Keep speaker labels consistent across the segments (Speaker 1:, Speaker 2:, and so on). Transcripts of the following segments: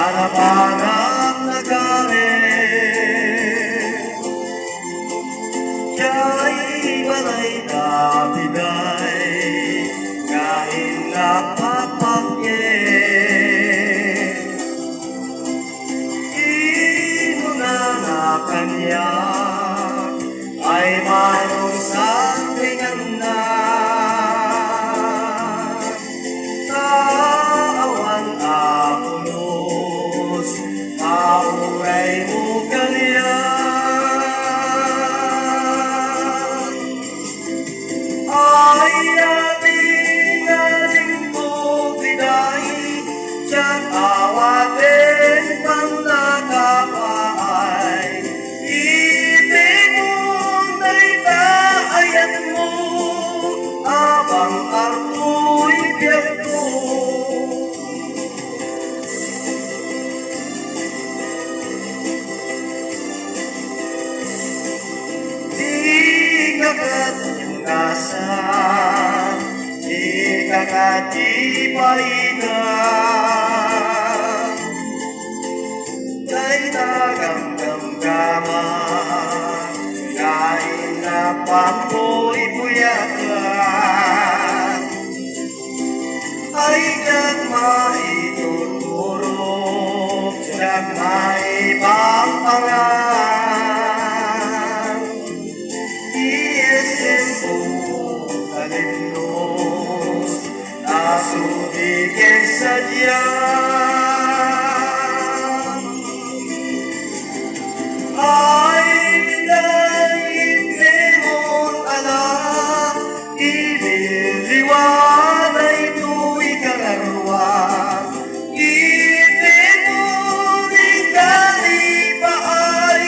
Speaker 1: para parang nagalit. Siya'y balay na bigay, kahit napapakit. Inuna na kanya ay mayroong santingan na. Naawan apulos, mauray mo kanya. Ay ating alingkod biday, siya't awatin pang nakapaay. Ibig mong naitaayan mo, abang arto'y biyagto. Di kagat yung kasa, di kagat di pahinga. Kay nagamgamgaman, kain na pamoy puyakan. Ay diyan maituturo, diyan maipangpangan. Iesen po kalimnos, nasudigin sa diyan. Ay hindi mo't alam, ililiwan ay tuwi kalarwa. Hindi mo rin kalipa ay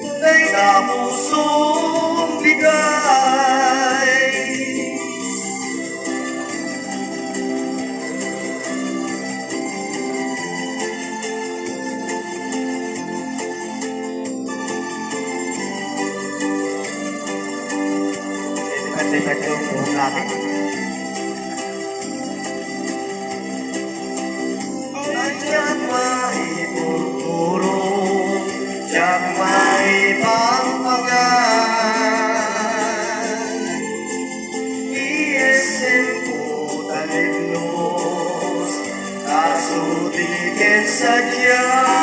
Speaker 1: tunay na pusong bigay. Depende yung buhok natin. Diyan maipurpuro, diyan maipangpangan. Iesen po talimnos, nasudigin sa diyan.